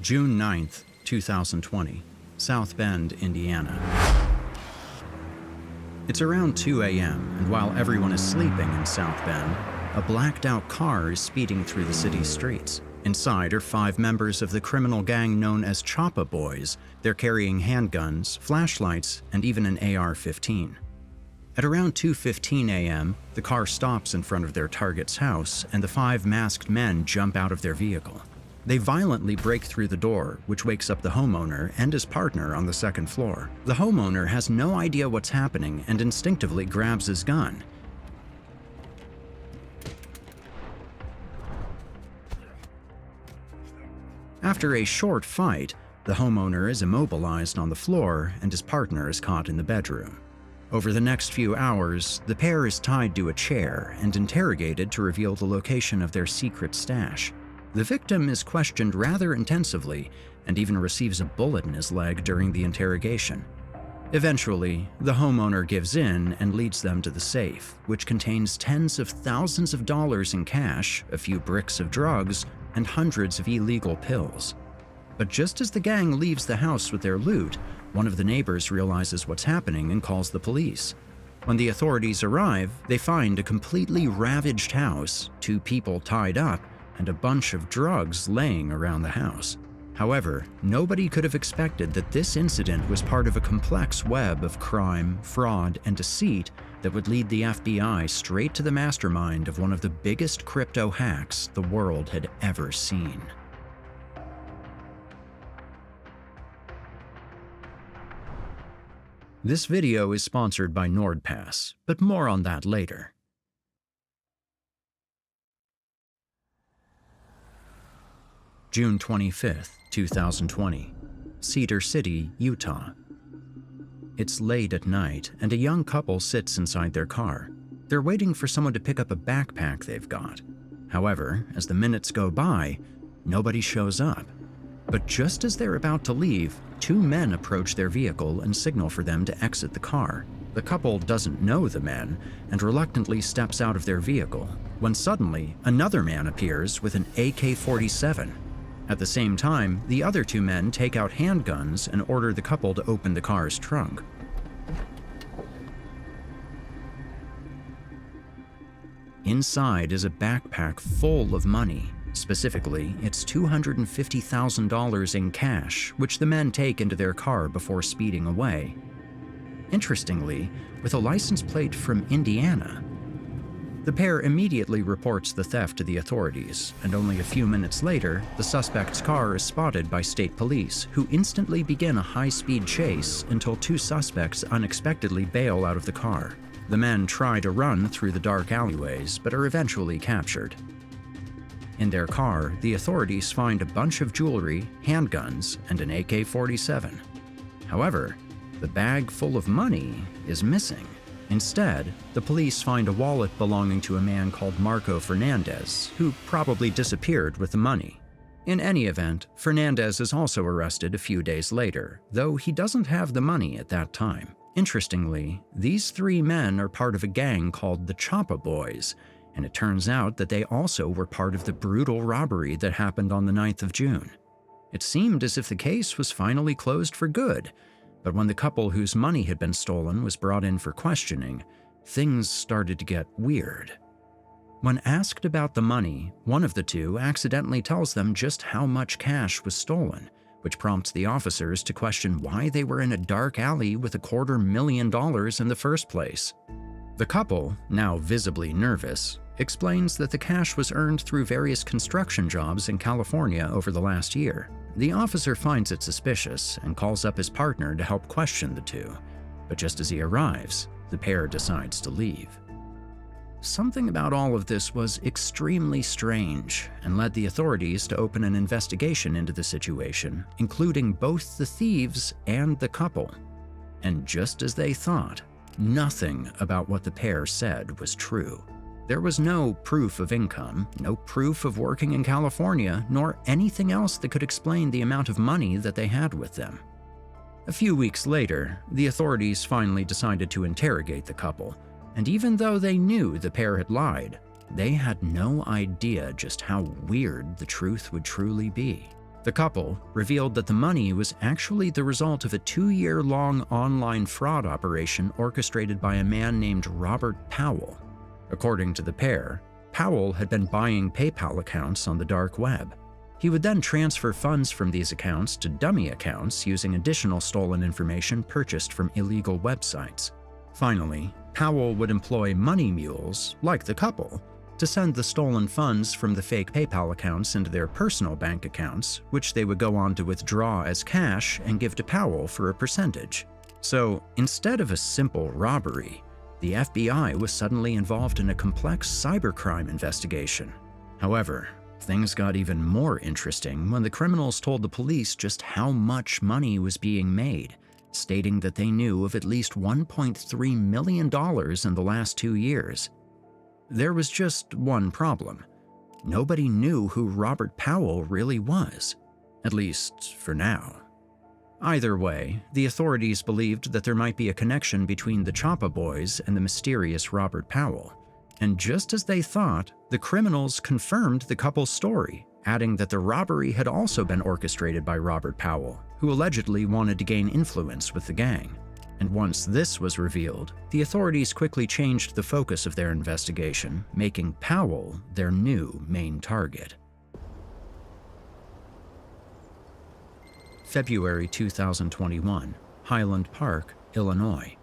June 9th, 2020, South Bend, Indiana. It's around 2 a.m., and while everyone is sleeping in South Bend, a blacked-out car is speeding through the city's streets. Inside are 5 members of the criminal gang known as Choppa Boys. They're carrying handguns, flashlights, and even an AR-15. At around 2:15 a.m., the car stops in front of their target's house, and the 5 masked men jump out of their vehicle. They violently break through the door, which wakes up the homeowner and his partner on the second floor. The homeowner has no idea what's happening and instinctively grabs his gun. After a short fight, the homeowner is immobilized on the floor and his partner is caught in the bedroom. Over the next few hours, the pair is tied to a chair and interrogated to reveal the location of their secret stash. The victim is questioned rather intensively and even receives a bullet in his leg during the interrogation. Eventually, the homeowner gives in and leads them to the safe, which contains tens of thousands of dollars in cash, a few bricks of drugs, and hundreds of illegal pills. But just as the gang leaves the house with their loot, one of the neighbors realizes what's happening and calls the police. When the authorities arrive, they find a completely ravaged house, 2 people tied up, and a bunch of drugs laying around the house. However, nobody could have expected that this incident was part of a complex web of crime, fraud, and deceit that would lead the FBI straight to the mastermind of one of the biggest crypto hacks the world had ever seen. This video is sponsored by NordPass, but more on that later. June 25th, 2020, Cedar City, Utah. It's late at night, and a young couple sits inside their car. They're waiting for someone to pick up a backpack they've got. However, as the minutes go by, nobody shows up. But just as they're about to leave, 2 men approach their vehicle and signal for them to exit the car. The couple doesn't know the men and reluctantly steps out of their vehicle, when suddenly another man appears with an AK-47. At the same time, the other 2 men take out handguns and order the couple to open the car's trunk. Inside is a backpack full of money. Specifically, it's $250,000 in cash, which the men take into their car before speeding away. Interestingly, with a license plate from Indiana. The pair immediately reports the theft to the authorities, and only a few minutes later, the suspect's car is spotted by state police, who instantly begin a high-speed chase until 2 suspects unexpectedly bail out of the car. The men try to run through the dark alleyways, but are eventually captured. In their car, the authorities find a bunch of jewelry, handguns, and an AK-47. However, the bag full of money is missing. Instead, the police find a wallet belonging to a man called Marco Fernandez, who probably disappeared with the money. In any event, Fernandez is also arrested a few days later, though he doesn't have the money at that time. Interestingly, these 3 men are part of a gang called the Choppa Boys, and it turns out that they also were part of the brutal robbery that happened on the 9th of June. It seemed as if the case was finally closed for good, but when the couple whose money had been stolen was brought in for questioning, things started to get weird. When asked about the money, one of the 2 accidentally tells them just how much cash was stolen, which prompts the officers to question why they were in a dark alley with $250,000 in the first place. The couple, now visibly nervous, explains that the cash was earned through various construction jobs in California over the last year. The officer finds it suspicious and calls up his partner to help question the 2, but just as he arrives, the pair decides to leave. Something about all of this was extremely strange and led the authorities to open an investigation into the situation, including both the thieves and the couple. And just as they thought, nothing about what the pair said was true. There was no proof of income, no proof of working in California, nor anything else that could explain the amount of money that they had with them. A few weeks later, the authorities finally decided to interrogate the couple, and even though they knew the pair had lied, they had no idea just how weird the truth would truly be. The couple revealed that the money was actually the result of a 2-year-long online fraud operation orchestrated by a man named Robert Powell. According to the pair, Powell had been buying PayPal accounts on the dark web. He would then transfer funds from these accounts to dummy accounts using additional stolen information purchased from illegal websites. Finally, Powell would employ money mules, like the couple, to send the stolen funds from the fake PayPal accounts into their personal bank accounts, which they would go on to withdraw as cash and give to Powell for a percentage. So, instead of a simple robbery, the FBI was suddenly involved in a complex cybercrime investigation. However, things got even more interesting when the criminals told the police just how much money was being made, stating that they knew of at least $1.3 million in the last 2 years. There was just one problem. Nobody knew who Robert Powell really was, at least for now. Either way, the authorities believed that there might be a connection between the Choppa boys and the mysterious Robert Powell. And just as they thought, the criminals confirmed the couple's story, adding that the robbery had also been orchestrated by Robert Powell, who allegedly wanted to gain influence with the gang. And once this was revealed, the authorities quickly changed the focus of their investigation, making Powell their new main target. February 2021, Highland Park, Illinois.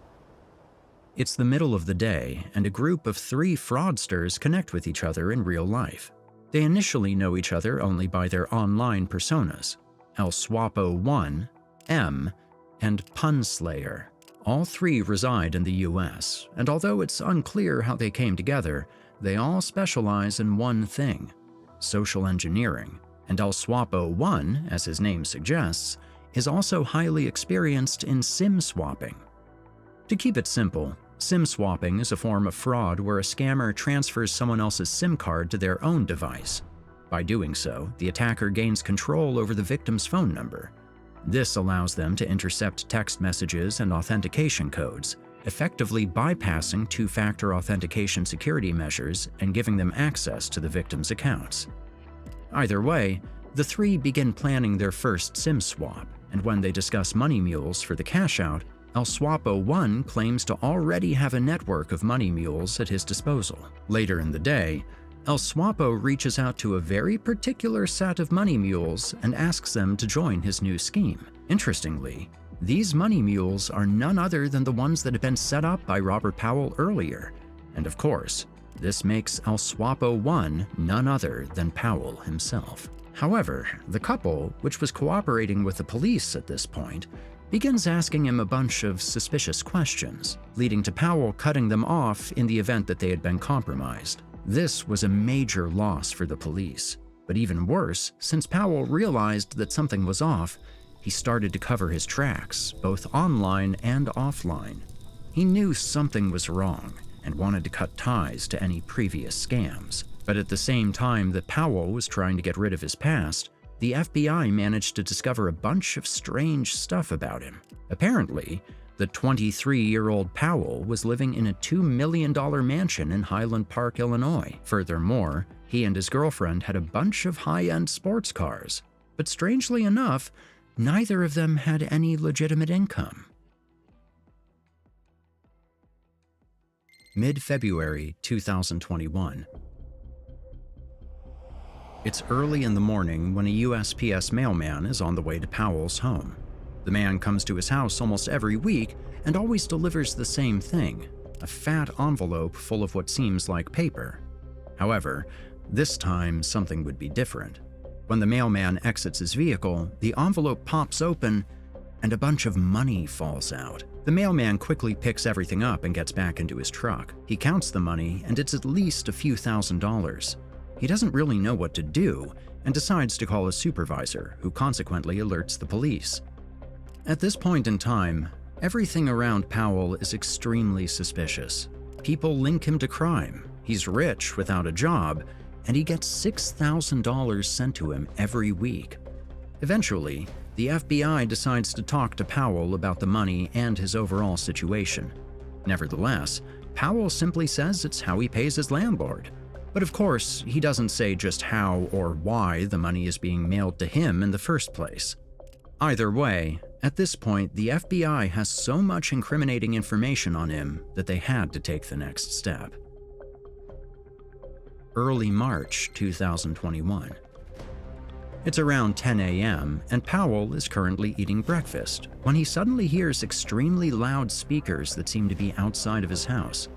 It's the middle of the day, and a group of 3 fraudsters connect with each other in real life. They initially know each other only by their online personas, El Swapo 1, M, and Punslayer. All 3 reside in the US, and although it's unclear how they came together, they all specialize in one thing: social engineering. And El Swapo 1, as his name suggests, is also highly experienced in SIM swapping. To keep it simple, SIM swapping is a form of fraud where a scammer transfers someone else's SIM card to their own device. By doing so, the attacker gains control over the victim's phone number. This allows them to intercept text messages and authentication codes, effectively bypassing 2-factor authentication security measures and giving them access to the victim's accounts. Either way, the 3 begin planning their first SIM swap, and when they discuss money mules for the cash out, El Swapo 1 claims to already have a network of money mules at his disposal. Later in the day, El Swapo reaches out to a very particular set of money mules and asks them to join his new scheme. Interestingly, these money mules are none other than the ones that had been set up by Robert Powell earlier, and of course, this makes El Swapo 1 none other than Powell himself. However, the couple, which was cooperating with the police at this point, begins asking him a bunch of suspicious questions, leading to Powell cutting them off in the event that they had been compromised. This was a major loss for the police, but even worse, since Powell realized that something was off, he started to cover his tracks, both online and offline. He knew something was wrong and wanted to cut ties to any previous scams. But at the same time that Powell was trying to get rid of his past, the FBI managed to discover a bunch of strange stuff about him. Apparently, the 23-year-old Powell was living in a $2 million mansion in Highland Park, Illinois. Furthermore, he and his girlfriend had a bunch of high-end sports cars. But strangely enough, neither of them had any legitimate income. Mid-February 2021. It's early in the morning when a USPS mailman is on the way to Powell's home. The man comes to his house almost every week and always delivers the same thing, a fat envelope full of what seems like paper. However, this time something would be different. When the mailman exits his vehicle, the envelope pops open and a bunch of money falls out. The mailman quickly picks everything up and gets back into his truck. He counts the money, and it's at least a few $1,000s. He doesn't really know what to do and decides to call his supervisor, who consequently alerts the police. At this point in time, everything around Powell is extremely suspicious. People link him to crime, he's rich without a job, and he gets $6,000 sent to him every week. Eventually, the FBI decides to talk to Powell about the money and his overall situation. Nevertheless, Powell simply says it's how he pays his landlord. But of course, he doesn't say just how or why the money is being mailed to him in the first place. Either way, at this point, the FBI has so much incriminating information on him that they had to take the next step. Early March 2021. It's around 10 a.m., and Powell is currently eating breakfast when he suddenly hears extremely loud speakers that seem to be outside of his house.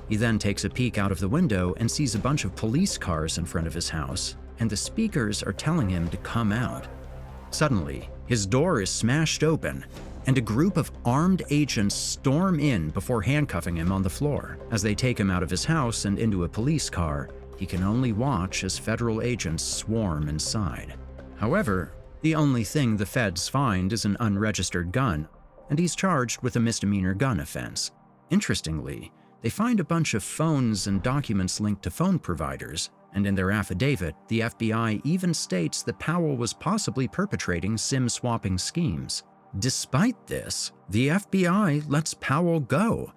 He then takes a peek out of the window and sees a bunch of police cars in front of his house, and the speakers are telling him to come out. Suddenly, his door is smashed open, and a group of armed agents storm in before handcuffing him on the floor. As they take him out of his house and into a police car, he can only watch as federal agents swarm inside. However, the only thing the feds find is an unregistered gun, and he's charged with a misdemeanor gun offense. Interestingly, they find a bunch of phones and documents linked to phone providers, and in their affidavit, the FBI even states that Powell was possibly perpetrating SIM-swapping schemes. Despite this, the FBI lets Powell go,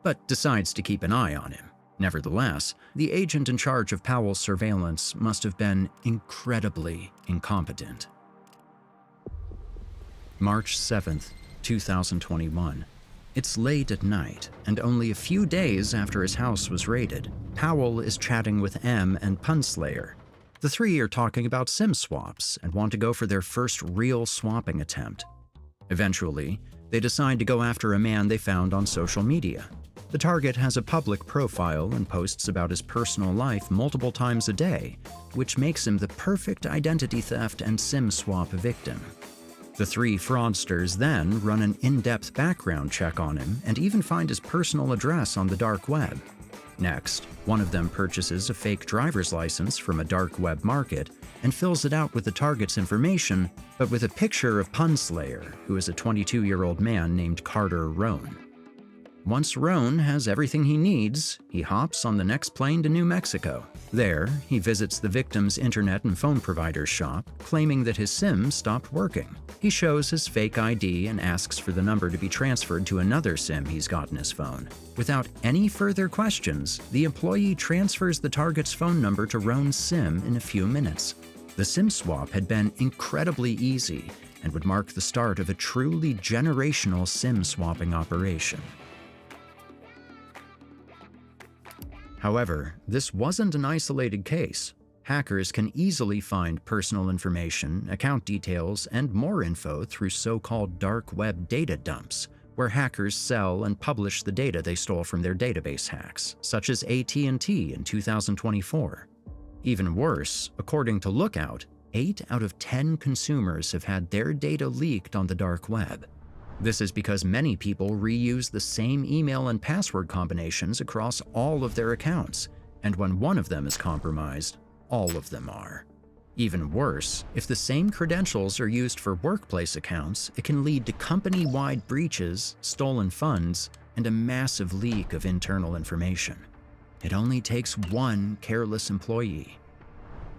but decides to keep an eye on him. Nevertheless, the agent in charge of Powell's surveillance must have been incredibly incompetent. March 7th, 2021. It's late at night, and only a few days after his house was raided, Powell is chatting with M and Punslayer. The three are talking about SIM swaps and want to go for their first real swapping attempt. Eventually, they decide to go after a man they found on social media. The target has a public profile and posts about his personal life multiple times a day, which makes him the perfect identity theft and SIM swap victim. The three fraudsters then run an in-depth background check on him and even find his personal address on the dark web. Next, one of them purchases a fake driver's license from a dark web market and fills it out with the target's information, but with a picture of Punslayer, who is a 22-year-old man named Carter Roan. Once Roan has everything he needs, he hops on the next plane to New Mexico. There, he visits the victim's internet and phone provider's shop, claiming that his SIM stopped working. He shows his fake ID and asks for the number to be transferred to another SIM he's got in his phone. Without any further questions, the employee transfers the target's phone number to Roan's SIM in a few minutes. The SIM swap had been incredibly easy and would mark the start of a truly generational SIM swapping operation. However, this wasn't an isolated case. Hackers can easily find personal information, account details, and more info through so-called dark web data dumps, where hackers sell and publish the data they stole from their database hacks, such as AT&T in 2024. Even worse, according to Lookout, 8 out of 10 consumers have had their data leaked on the dark web. This is because many people reuse the same email and password combinations across all of their accounts, and when one of them is compromised, all of them are. Even worse, if the same credentials are used for workplace accounts, it can lead to company-wide breaches, stolen funds, and a massive leak of internal information. It only takes one careless employee.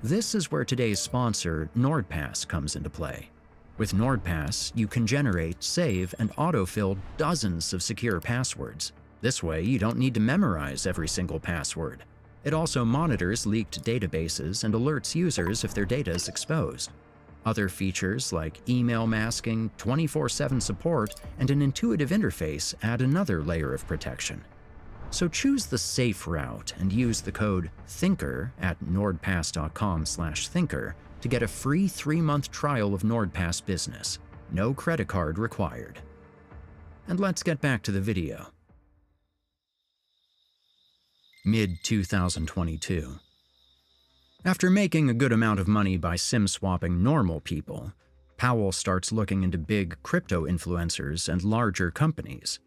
This is where today's sponsor, NordPass, comes into play. With NordPass, you can generate, save, and autofill dozens of secure passwords. This way, you don't need to memorize every single password. It also monitors leaked databases and alerts users if their data is exposed. Other features like email masking, 24/7 support, and an intuitive interface add another layer of protection. So choose the safe route and use the code THINKER at nordpass.com/thinker to get a free 3-month trial of NordPass Business. No credit card required. And let's get back to the video. Mid-2022. After making a good amount of money by SIM swapping normal people, Powell starts looking into big crypto influencers and larger companies.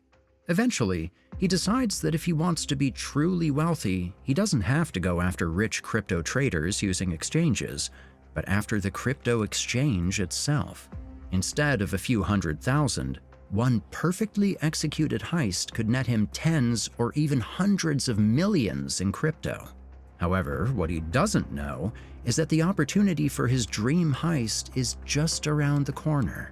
Eventually, he decides that if he wants to be truly wealthy, he doesn't have to go after rich crypto traders using exchanges, but after the crypto exchange itself. Instead of a few $100,000, one perfectly executed heist could net him tens or even hundreds of millions in crypto. However, what he doesn't know is that the opportunity for his dream heist is just around the corner.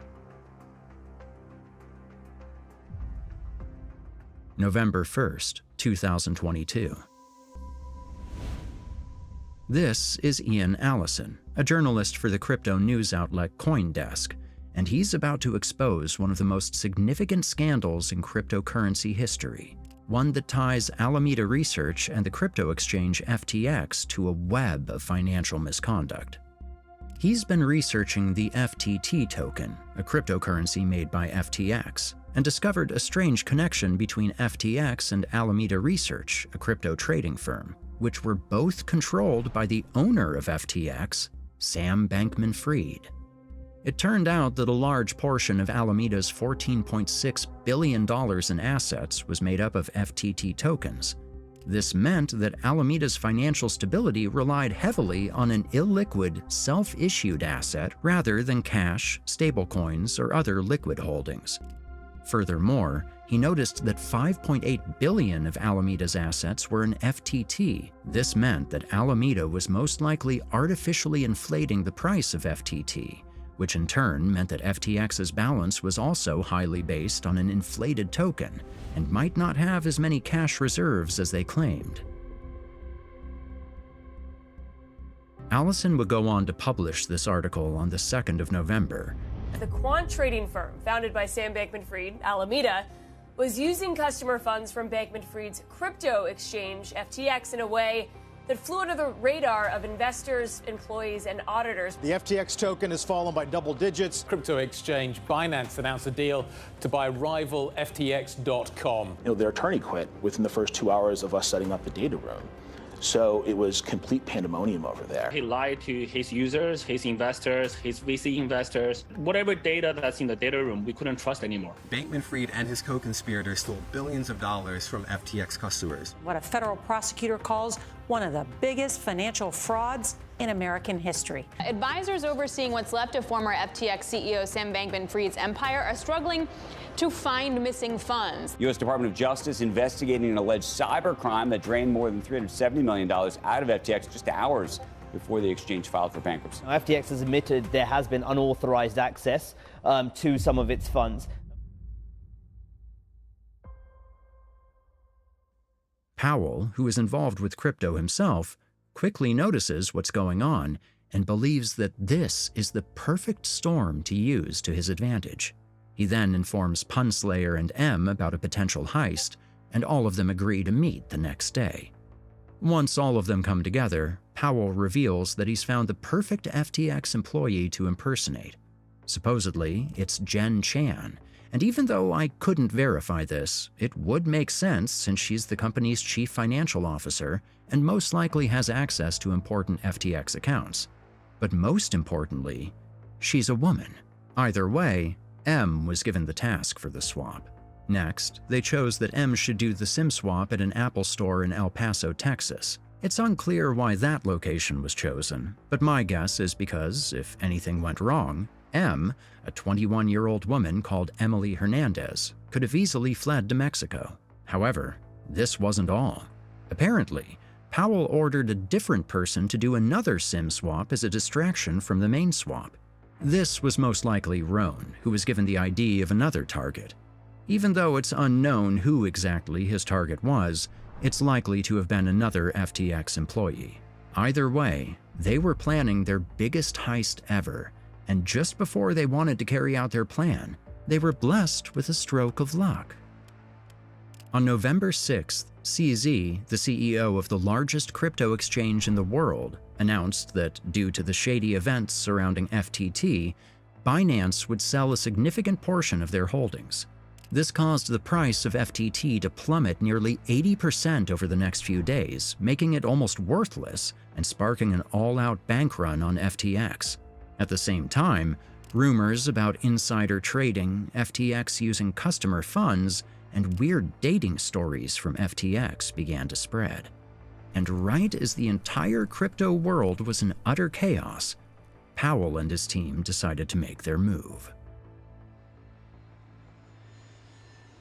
November 1st, 2022. This is Ian Allison, a journalist for the crypto news outlet CoinDesk, and he's about to expose one of the most significant scandals in cryptocurrency history, one that ties Alameda Research and the crypto exchange FTX to a web of financial misconduct. He's been researching the FTT token, a cryptocurrency made by FTX, and discovered a strange connection between FTX and Alameda Research, a crypto trading firm, which were both controlled by the owner of FTX, Sam Bankman-Fried. It turned out that a large portion of Alameda's $14.6 billion in assets was made up of FTT tokens. This meant that Alameda's financial stability relied heavily on an illiquid, self-issued asset rather than cash, stablecoins, or other liquid holdings. Furthermore, he noticed that $5.8 billion of Alameda's assets were in FTT. This meant that Alameda was most likely artificially inflating the price of FTT, which in turn meant that FTX's balance was also highly based on an inflated token and might not have as many cash reserves as they claimed. Allison would go on to publish this article on the 2nd of November. The quant trading firm founded by Sam Bankman-Fried, Alameda, was using customer funds from Bankman-Fried's crypto exchange, FTX, in a way that flew under the radar of investors, employees, and auditors. The FTX token has fallen by double digits. Crypto exchange Binance announced a deal to buy rival FTX.com. Their attorney quit within the first 2 hours of us setting up the data room. So it was complete pandemonium over there. He lied to his users, his investors, his VC investors. Whatever data that's in the data room, we couldn't trust anymore. Bankman-Fried and his co-conspirators stole billions of dollars from FTX customers. What a federal prosecutor calls one of the biggest financial frauds in American history. Advisors overseeing what's left of former FTX CEO Sam Bankman-Fried's empire are struggling to find missing funds. U.S. Department of Justice investigating an alleged cybercrime that drained more than $370 million out of FTX just hours before the exchange filed for bankruptcy. FTX has admitted there has been unauthorized access to some of its funds. Powell, who is involved with crypto himself, quickly notices what's going on and believes that this is the perfect storm to use to his advantage. He then informs Punslayer and M about a potential heist, and all of them agree to meet the next day. Once all of them come together, Powell reveals that he's found the perfect FTX employee to impersonate. Supposedly, it's Jen Chan, and even though I couldn't verify this, it would make sense since she's the company's chief financial officer and most likely has access to important FTX accounts. But most importantly, she's a woman. Either way, M was given the task for the swap. Next, they chose that M should do the SIM swap at an Apple store in El Paso, Texas. It's unclear why that location was chosen, but my guess is because, if anything went wrong, M, a 21-year-old woman called Emily Hernandez, could have easily fled to Mexico. However, this wasn't all. Apparently, Powell ordered a different person to do another SIM swap as a distraction from the main swap. This was most likely Rohn, who was given the ID of another target. Even though it's unknown who exactly his target was, it's likely to have been another FTX employee. Either way, they were planning their biggest heist ever, and just before they wanted to carry out their plan, they were blessed with a stroke of luck. On November 6th, CZ, the CEO of the largest crypto exchange in the world, announced that due to the shady events surrounding FTT, Binance would sell a significant portion of their holdings. This caused the price of FTT to plummet nearly 80% over the next few days, making it almost worthless and sparking an all-out bank run on FTX. At the same time, rumors about insider trading, FTX using customer funds, and weird dating stories from FTX began to spread. And right as the entire crypto world was in utter chaos, Powell and his team decided to make their move.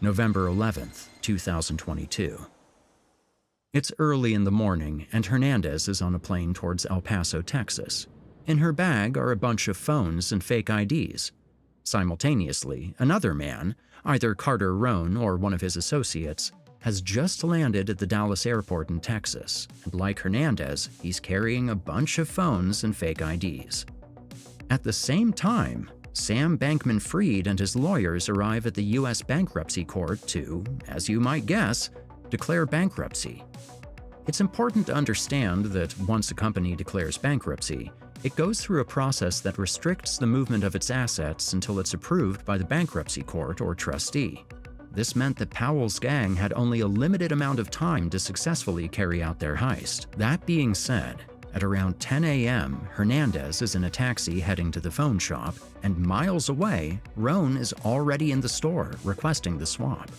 November 11th, 2022. It's early in the morning, and Hernandez is on a plane towards El Paso, Texas. In her bag are a bunch of phones and fake IDs. Simultaneously, another man, either Carter Rohn or one of his associates, has just landed at the Dallas airport in Texas, and like Hernandez, he's carrying a bunch of phones and fake IDs. At the same time, Sam Bankman-Fried and his lawyers arrive at the U.S. bankruptcy court to, as you might guess, declare bankruptcy. It's important to understand that once a company declares bankruptcy, it goes through a process that restricts the movement of its assets until it's approved by the bankruptcy court or trustee. This meant that Powell's gang had only a limited amount of time to successfully carry out their heist. That being said, at around 10 a.m., Hernandez is in a taxi heading to the phone shop, and miles away, Rohn is already in the store requesting the swap.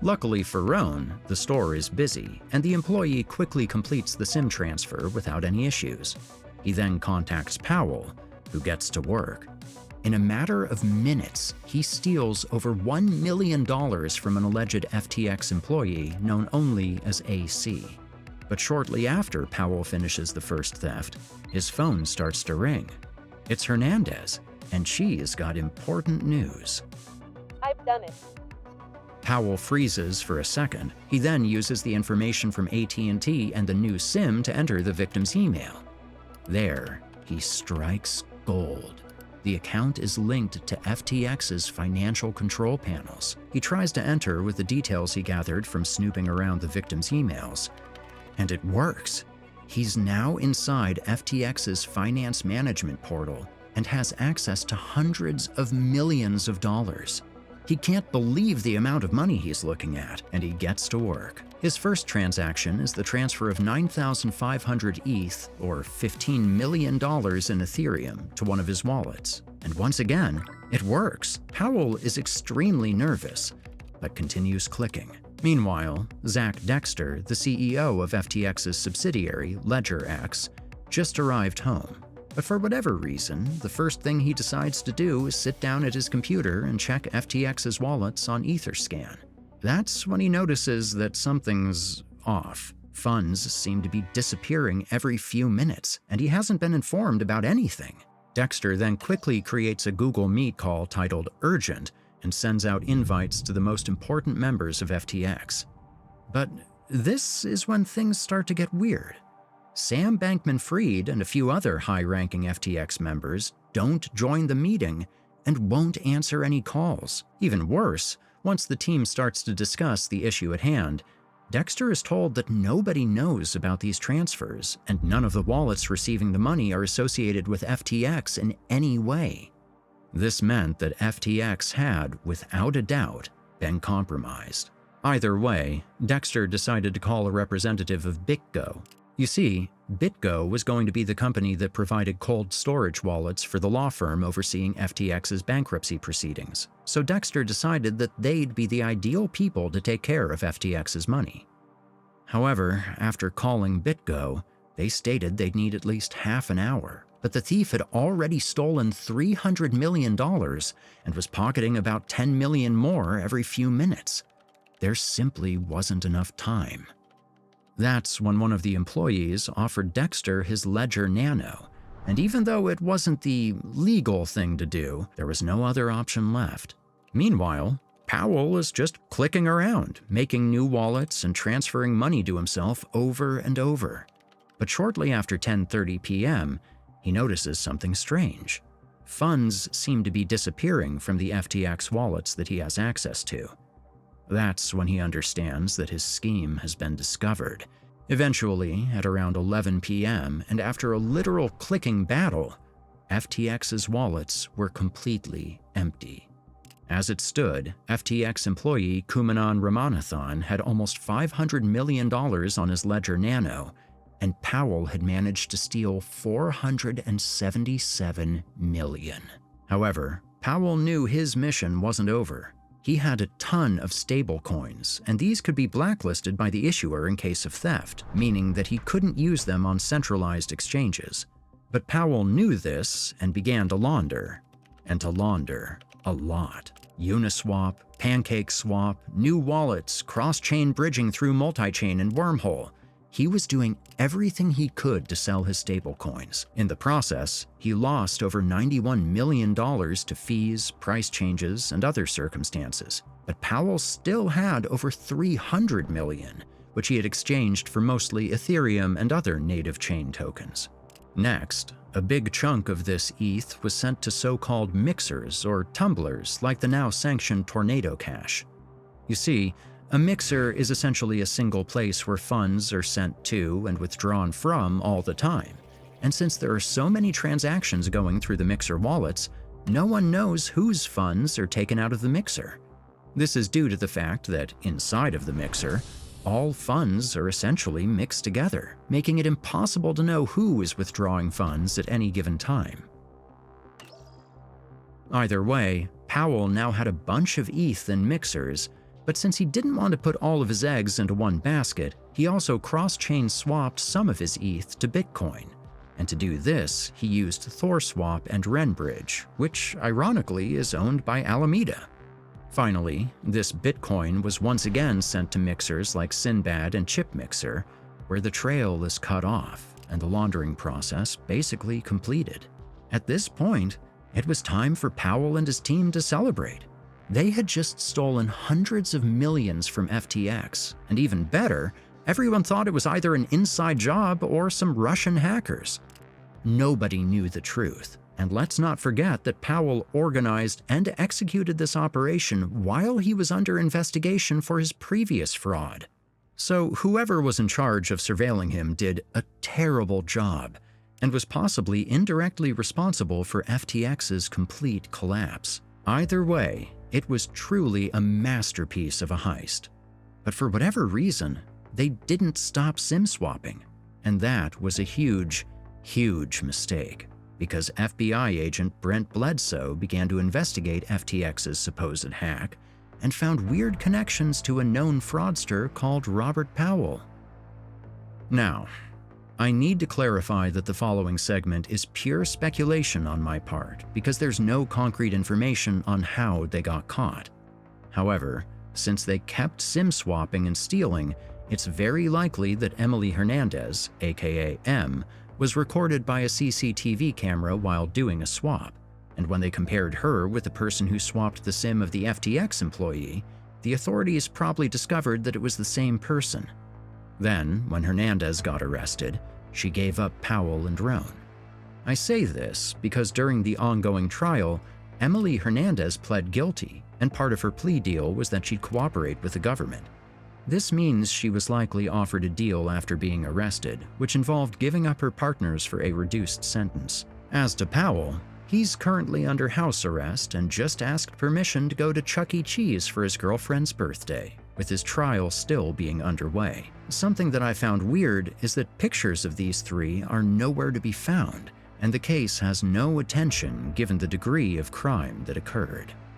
Luckily for Rohn, the store is busy, and the employee quickly completes the SIM transfer without any issues. He then contacts Powell, who gets to work. In a matter of minutes, he steals over $1 million from an alleged FTX employee known only as AC. But shortly after Powell finishes the first theft, his phone starts to ring. It's Hernandez, and she's got important news. I've done it. Powell freezes for a second. He then uses the information from AT&T and the new SIM to enter the victim's email. There, he strikes gold. The account is linked to FTX's financial control panels. He tries to enter with the details he gathered from snooping around the victim's emails. And it works. He's now inside FTX's finance management portal and has access to hundreds of millions of dollars. He can't believe the amount of money he's looking at, and he gets to work. His first transaction is the transfer of 9,500 ETH, or $15 million in Ethereum, to one of his wallets. And once again, it works. Powell is extremely nervous, but continues clicking. Meanwhile, Zach Dexter, the CEO of FTX's subsidiary, LedgerX, just arrived home. But for whatever reason, the first thing he decides to do is sit down at his computer and check FTX's wallets on Etherscan. That's when he notices that something's off. Funds seem to be disappearing every few minutes, and he hasn't been informed about anything. Dexter then quickly creates a Google Meet call titled Urgent and sends out invites to the most important members of FTX. But this is when things start to get weird. Sam Bankman-Fried and a few other high-ranking FTX members don't join the meeting and won't answer any calls. Even worse, once the team starts to discuss the issue at hand, Dexter is told that nobody knows about these transfers and none of the wallets receiving the money are associated with FTX in any way. This meant that FTX had, without a doubt, been compromised. Either way, Dexter decided to call a representative of BitGo. You see, BitGo was going to be the company that provided cold storage wallets for the law firm overseeing FTX's bankruptcy proceedings, so Dexter decided that they'd be the ideal people to take care of FTX's money. However, after calling BitGo, they stated they'd need at least half an hour, but the thief had already stolen $300 million and was pocketing about $10 million more every few minutes. There simply wasn't enough time. That's when one of the employees offered Dexter his Ledger Nano, and even though it wasn't the legal thing to do, there was no other option left. Meanwhile, Powell is just clicking around, making new wallets and transferring money to himself over and over. But shortly after 10:30 p.m., he notices something strange. Funds seem to be disappearing from the FTX wallets that he has access to. That's when he understands that his scheme has been discovered. Eventually, at around 11 p.m., and after a literal clicking battle, FTX's wallets were completely empty. As it stood, FTX employee Kumanan Ramanathan had almost $500 million on his Ledger Nano, and Powell had managed to steal $477 million. However, Powell knew his mission wasn't over. He had a ton of stablecoins, and these could be blacklisted by the issuer in case of theft, meaning that he couldn't use them on centralized exchanges. But Powell knew this and began to launder, and to launder a lot. Uniswap, PancakeSwap, new wallets, cross-chain bridging through multi-chain and Wormhole. he was doing everything he could to sell his stablecoins. In the process, he lost over $91 million to fees, price changes, and other circumstances. But Powell still had over $300 million, which he had exchanged for mostly Ethereum and other native chain tokens. Next, a big chunk of this ETH was sent to so-called mixers or tumblers like the now sanctioned Tornado Cash. You see, a mixer is essentially a single place where funds are sent to and withdrawn from all the time. And since there are so many transactions going through the mixer wallets, no one knows whose funds are taken out of the mixer. This is due to the fact that inside of the mixer, all funds are essentially mixed together, making it impossible to know who is withdrawing funds at any given time. Either way, Powell now had a bunch of ETH in mixers, but since he didn't want to put all of his eggs into one basket, he also cross-chain swapped some of his ETH to Bitcoin. And to do this, he used ThorSwap and Renbridge, which ironically is owned by Alameda. Finally, this Bitcoin was once again sent to mixers like Sinbad and Chipmixer, where the trail is cut off and the laundering process basically completed. At this point, it was time for Powell and his team to celebrate. They had just stolen hundreds of millions from FTX, and even better, everyone thought it was either an inside job or some Russian hackers. Nobody knew the truth. And let's not forget that Powell organized and executed this operation while he was under investigation for his previous fraud. So whoever was in charge of surveilling him did a terrible job and was possibly indirectly responsible for FTX's complete collapse. Either way, it was truly a masterpiece of a heist. But for whatever reason, they didn't stop SIM swapping, and that was a huge, huge mistake. Because FBI agent Brent Bledsoe began to investigate FTX's supposed hack and found weird connections to a known fraudster called Robert Powell. Now, I need to clarify that the following segment is pure speculation on my part because there's no concrete information on how they got caught. However, since they kept SIM swapping and stealing, it's very likely that Emily Hernandez, aka M, was recorded by a CCTV camera while doing a swap, and when they compared her with the person who swapped the SIM of the FTX employee, the authorities probably discovered that it was the same person. Then, when Hernandez got arrested, she gave up Powell and Rohn. I say this because during the ongoing trial, Emily Hernandez pled guilty, and part of her plea deal was that she'd cooperate with the government. This means she was likely offered a deal after being arrested, which involved giving up her partners for a reduced sentence. As to Powell, he's currently under house arrest and just asked permission to go to Chuck E. Cheese for his girlfriend's birthday, with his trial still being underway. Something that I found weird is that pictures of these three are nowhere to be found, and the case has no attention given the degree of crime that occurred.